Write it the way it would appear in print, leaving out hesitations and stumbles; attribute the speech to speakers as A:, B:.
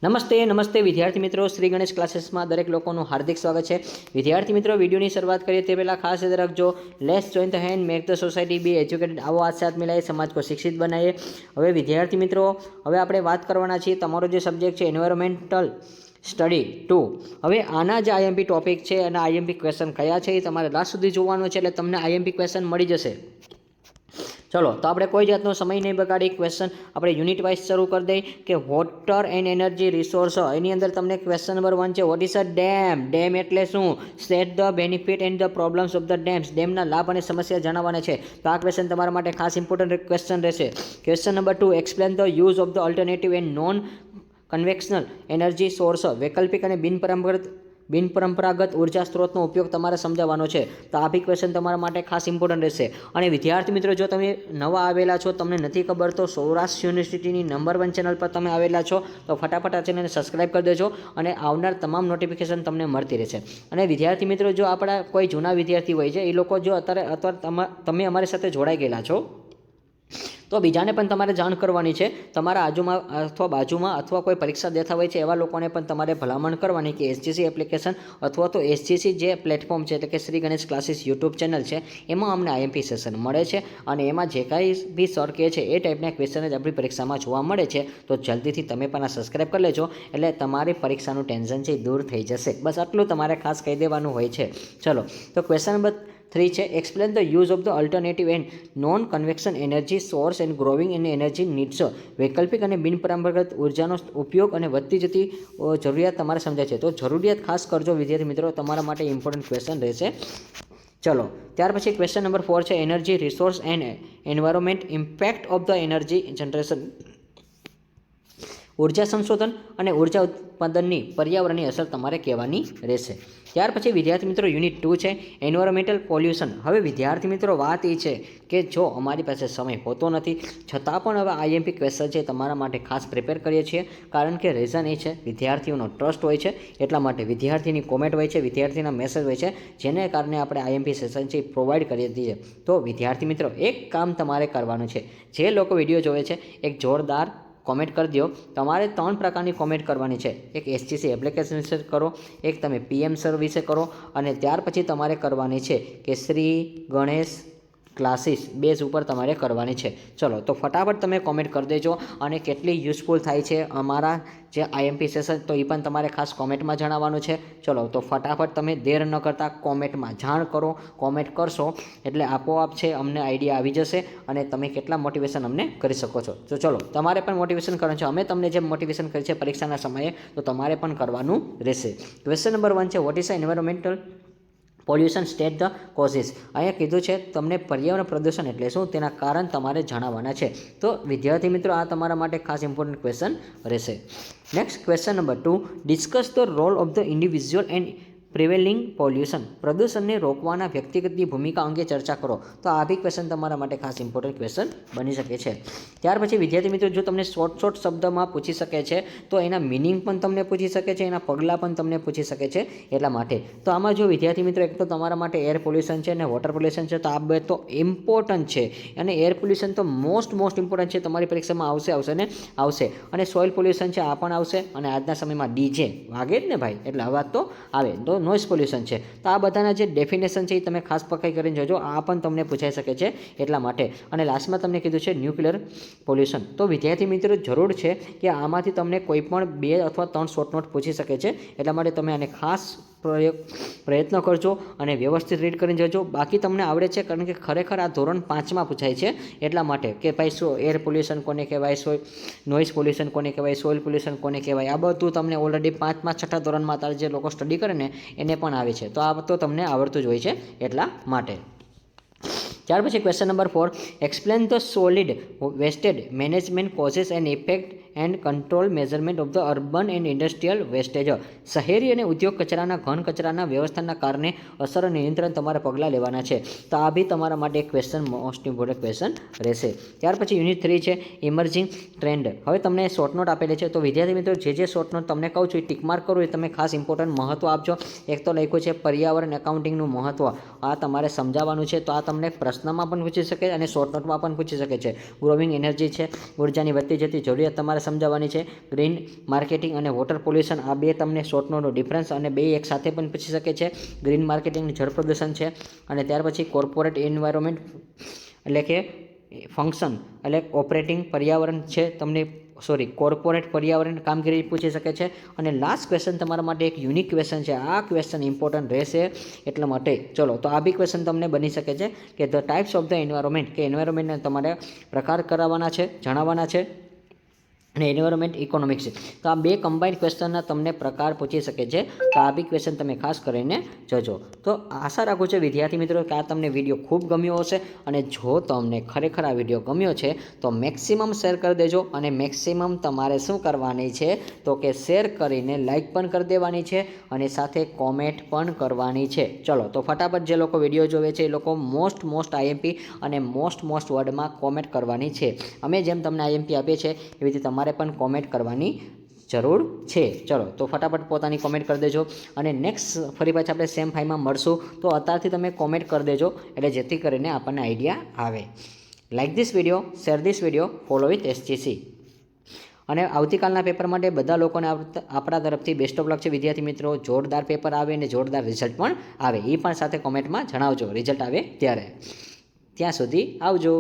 A: નમસ્તે વિદ્યાર્થી મિત્રો, શ્રી ગણેશ ક્લાસીસમાં દરેક લોકોનું હાર્દિક સ્વાગત છે। વિદ્યાર્થી મિત્રો, વિડીયોની શરૂઆત કરીએ તે પહેલાં ખાસ યાદ રાખજો, let's join the hand, make the society be educated. આવો હાથ સાથ મિલાઈએ, સમાજ કો શિક્ષિત બનાવીએ। હવે વિદ્યાર્થી મિત્રો, હવે આપણે વાત કરવાના છીએ તમારો જે સબ્જેક્ટ છે એન્વાયરમેન્ટલ સ્ટડી 2। હવે આના જે આઈએમપી ટોપિક છે અને આઈએમપી ક્વેશ્ચન કયા છે એ તમારે લાસ્ટ સુધી જોવાનું છે, એટલે તમને આઈએમપી ક્વેશ્ચન મળી જશે। ચલો, તો આપણે કોઈ જાતનો સમય નહીં બગાડી, ક્વેશ્ચન આપણે યુનિટ વાઇઝ શરૂ કરી દઈએ કે વોટર એન્ડ એનર્જી રિસોર્સ। એની અંદર તમને ક્વેશ્ચન નંબર 1 છે, what is a dam? Dam એટલે શું? State the benefit and the problems of the dams. ડેમના લાભ અને સમસ્યા જણાવવાના છે, તો આ ક્વેશ્ચન તમારા માટે ખાસ ઇમ્પોર્ટન્ટ ક્વેશ્ચન રહેશે। Question number 2, explain the use of the alternative and non conventional energy source. વૈકલ્પિક અને બિનપરંપરાગત ઉર્જા સ્ત્રોતનો ઉપયોગ તમારે સમજાવવાનો છે, તો આ બી ક્વેશ્ચન તમારા માટે ખાસ ઇમ્પોર્ટન્ટ રહેશે। અને વિદ્યાર્થી મિત્રો, જો તમે નવા આવેલા છો, તમને નથી ખબર, તો સૌરાષ્ટ્ર યુનિવર્સિટીની નંબર 1 ચેનલ પર તમે આવેલા છો, તો ફટાફટ આ ચેનલને સબસ્ક્રાઈબ કરી દેજો અને આવનાર તમામ નોટિફિકેશન તમને મળતી રહેશે। અને વિદ્યાર્થી મિત્રો, જો આપણા કોઈ જૂના વિદ્યાર્થી હોય છે, એ લોકો જો અત્યારે તમે અમારી સાથે જોડાઈ ગયેલા છો, તો બીજાને પણ તમારે જાણ કરવાની છે। તમારા બાજુમાં અથવા કોઈ પરીક્ષા દેતા હોય છે એવા લોકોને પણ તમારે ભલામણ કરવાની કે એસજીસી એપ્લિકેશન અથવા તો એસજીસી જે પ્લેટફોર્મ છે, એટલે કે Shri Ganesh classes YouTube channel છે, એમાં અમને આઈએમપી સેશન મળે છે અને એમાં જે કાંઈ બી સર કહે છે એ ટાઈપના ક્વેશ્ચન જ આપણી પરીક્ષામાં જોવા મળે છે। તો જલ્દીથી તમે પણ આ સબસ્ક્રાઈબ કરી લેજો, એટલે તમારી પરીક્ષાનું ટેન્શન છે એ દૂર થઈ જશે। બસ આટલું તમારે ખાસ કહી દેવાનું હોય છે। ચલો, તો ક્વેશ્ચન નંબર 3 છે, explain the use of the alternative and non convection energy source and growing in energy needs. વૈકલ્પિક અને બિનપરંપરાગત ઉર્જાનો ઉપયોગ અને વધતી જતી જરૂરિયાત તમારે સમજાય છે, તો જરૂરિયાત ખાસ કરજો વિદ્યાર્થી મિત્રો, તમારા માટે ઇમ્પોર્ટન્ટ ક્વેશ્ચન રહેશે। ચલો, ત્યાર પછી ક્વેશ્ચન નંબર 4 છે, energy resource and environment impact of the energy generation. ઉર્જા સંશોધન અને ઉર્જા ઉત્પાદનની પર્યાવરણની અસર તમારે કહેવાની રહેશે। ત્યાર પછી વિદ્યાર્થી મિત્રો, યુનિટ 2 છે, એન્વાયરમેન્ટલ પોલ્યુશન। હવે વિદ્યાર્થી મિત્રો, વાત એ છે કે જો અમારી પાસે સમય હોતો નથી, છતાં પણ હવે આઈએમપી ક્વેશ્ચન છે તમારા માટે ખાસ પ્રિપેર કરીએ છીએ, કારણ કે રીઝન એ છે વિદ્યાર્થીઓનો ટ્રસ્ટ હોય છે, એટલા માટે વિદ્યાર્થીની કોમેન્ટ હોય છે, વિદ્યાર્થીના મેસેજ હોય છે, જેને કારણે આપણે આઈએમપી સેશન છે એ પ્રોવાઈડ કરીએ છીએ। તો વિદ્યાર્થી મિત્રો, એક કામ તમારે કરવાનું છે, જે લોકો વિડીયો જોવે છે, એક જોરદાર કોમેન્ટ કરી દો। તમારે 3 પ્રકારની કોમેન્ટ કરવાની છે, એક એસજીસી એપ્લિકેશન વિશે કરો, એક તમે પીએમ સર વિશે કરો, અને ત્યાર પછી તમારે કરવાની છે કે શ્રી ગણેશ ક્લાસીસ બેઝ ઉપર તમારે કરવાની છે। ચલો, તો ફટાફટ તમે કોમેન્ટ કરી દેજો, અને કેટલી યુઝફુલ થાય છે અમારા જે આઈએમપી સેશન, તો એ પણ તમારે ખાસ કોમેન્ટમાં જણાવવાનું છે। ચલો, તો ફટાફટ તમે દેર ન કરતા કોમેન્ટમાં જાણ કરો, કોમેન્ટ કરશો એટલે આપોઆપ છે અમને આઈડિયા આવી જશે અને તમે કેટલા મોટિવેશન અમને કરી શકો છો। તો ચલો, તમારે પણ મોટિવેશન કરવાનું છે, અમે તમને જેમ મોટિવેશન કરી છે પરીક્ષાના સમયે, તો તમારે પણ કરવાનું રહેશે। ક્વેશ્ચન નંબર 1 છે, what is environmental pollution, state the causes. અહીંયા કીધું છે તમને પર્યાવરણ પ્રદૂષણ એટલે શું, તેના કારણ તમારે જણાવવાના છે। તો વિદ્યાર્થી મિત્રો, આ તમારા માટે ખાસ ઇમ્પોર્ટન્ટ ક્વેશ્ચન રહેશે। Next question number 2, discuss the role of the individual and prevailing pollution. પ્રદૂષણને રોકવાના વ્યક્તિગતની ભૂમિકા અંગે ચર્ચા કરો, તો આ બી ક્વેશ્ચન તમારા માટે ખાસ ઇમ્પોર્ટન્ટ ક્વેશ્ચન બની શકે છે। ત્યાર પછી વિદ્યાર્થી મિત્રો, જો તમને શોર્ટ શબ્દમાં પૂછી શકે છે, તો એના મિનિંગ પણ તમને પૂછી શકે છે, એના પગલાં પણ તમને પૂછી શકે છે, એટલા માટે તો આમાં જો વિદ્યાર્થી મિત્રો, એક તો તમારા માટે એર પોલ્યુશન છે અને વોટર પોલ્યુશન છે, તો આ બે તો ઇમ્પોર્ટન્ટ છે, અને એર પોલ્યુશન તો મોસ્ટ ઇમ્પોર્ટન્ટ છે, તમારી પરીક્ષામાં આવશે અને સોઇલ પોલ્યુશન છે, આ પણ આવશે, અને આજના સમયમાં ડીજે વાગે જ ને ભાઈ, એટલે અવાજ તો આવે, તો નોઇઝ પોલ્યુશન છે, તો આ બધાના જે ડેફિનેશન છે એ તમે ખાસ પકડી કરીને જોજો, આ પણ તમને પૂછાઈ શકે છે, એટલા માટે। અને લાસ્ટમાં તમને કીધું છે ન્યુક્લિયર પોલ્યુશન, તો વિદ્યાર્થી મિત્રો, જરૂર છે કે આમાંથી તમને કોઈ પણ 2 અથવા 3 શોર્ટ નોટ પૂછી શકે છે, એટલા માટે તમે આને ખાસ પ્રયત્ન કરજો અને વ્યવસ્થિત રીડ કરીને જજો। બાકી તમને આવડે છે, કારણ કે ખરેખર આ ધોરણ 5માં પૂછાય છે, એટલા માટે કે ભાઈ શું એર પોલ્યુશન કોને કહેવાય, નોઇઝ પોલ્યુશન કોને કહેવાય, સોઇલ પોલ્યુશન કોને કહેવાય, આ બધું તમને ઓલરેડી 5મા 6ઠા ધોરણમાં અત્યારે જે લોકો સ્ટડી કરે ને એને પણ આવે છે, તો આ તો તમને આવડતું જ હોય છે, એટલા માટે। ત્યાર પછી question number 4, explain the solid wastage management causes and effect and control measurement of the urban and industrial wastage. શહેરી અને ઉદ્યોગ કચરાના ઘન કચરાના વ્યવસ્થાના કારણે અસર અને નિયંત્રણ તમારે પગલાં લેવાના છે, તો આ બી તમારા માટે એક ક્વેશ્ચન મોસ્ટ ઇમ્પોર્ટન્ટ ક્વેશ્ચન રહેશે। ત્યાર પછી યુનિટ 3 છે, ઇમર્જિંગ ટ્રેન્ડ। હવે તમને શોર્ટ નોટ આપેલી છે, તો વિદ્યાર્થી મિત્રો, જે શોર્ટ નોટ તમને કહું છું એ ટીક માર્ક કરો, એ તમે ખાસ ઇમ્પોર્ટન્ટ મહત્વ આપજો। એક તો લખ્યું છે પર્યાવરણ એકાઉન્ટિંગનું મહત્વ, આ તમારે સમજાવવાનું છે, તો આ તમને પ્રશ્ન પ્રશ્નમાં પણ પૂછી શકે અને શોર્ટ નોટમાં પણ પૂછી શકે છે. ગ્રોવિંગ એનર્જી છે, ઉર્જાની વધતી જતી જરૂરિયાત તમારે સમજાવવાની છે. ગ્રીન માર્કેટિંગ અને વોટર પોલ્યુશન, આ બે તમને શોર્ટ નોટનો ડિફરન્સ અને બે એક સાથે પણ પૂછી શકે છે. ગ્રીન માર્કેટિંગ જળ પ્રદૂષણ છે. અને ત્યાર પછી કોર્પોરેટ એન્વાયરમેન્ટ એટલે કે ફંક્શન એટલે ઓપરેટિંગ પર્યાવરણ છે તમને કોર્પોરેટ પર્યાવરણ કામગીરી પૂછી શકે છે. અને લાસ્ટ ક્વેશ્ચન તમારા માટે એક યુનિક ક્વેશ્ચન છે. આ ક્વેશ્ચન ઇમ્પોર્ટન્ટ રહેશે એટલા માટે ચલો તો આ બી ક્વેશ્ચન તમને બની શકે છે કે the types of the environment, કે એન્વાયરમેન્ટને તમારે પ્રકાર કરાવવાના છે, જણાવવાના છે. અને એન્વાયરમેન્ટ ઇકોનોમિક્સ છે. તો આ બે કમ્બાઇન્ડ ક્વેશ્ચનના તમને પ્રકાર પૂછી શકે છે. તો આ બી ક્વેશ્ચન તમે ખાસ કરીને જોજો. તો આશા રાખું છું વિદ્યાર્થી મિત્રો કે આ તમને વિડીયો ખૂબ ગમ્યો હશે. અને જો તમને ખરેખર આ વિડીયો ગમ્યો છે તો મેક્સિમમ શેર કરી દેજો. અને મેક્સિમમ તમારે શું કરવાની છે તો કે શેર કરીને લાઇક પણ કરી દેવાની છે અને સાથે કોમેન્ટ પણ કરવાની છે. ચલો તો ફટાફટ જે લોકો વિડીયો જોવે છે એ લોકો મોસ્ટ આઈએમપી અને મોસ્ટ વર્ડમાં કોમેન્ટ કરવાની છે. અમે જેમ તમને આઈએમપી આપીએ છીએ એવી રીતે તમારે પણ કોમેન્ટ કરવાની જરૂર છે. ચલો તો ફટાફટ પોતાની કોમેન્ટ કરી દેજો. અને નેક્સ્ટ ફરી પાછા આપણે સેમ 5માં મળશું. તો અત્યારથી તમે કોમેન્ટ કરી દેજો એટલે જેથી કરીને આપણને આઈડિયા આવે. Like this video, share this video, follow with SGC. અને આવતીકાલના પેપર માટે બધા લોકોને આપણા તરફથી બેસ્ટ ઓફ લક છે વિદ્યાર્થી મિત્રો. જોરદાર પેપર આવે અને જોરદાર રિઝલ્ટ પણ આવે. એ પણ સાથે કોમેન્ટમાં જણાવજો રિઝલ્ટ આવે ત્યારે. ત્યાં સુધી આવજો.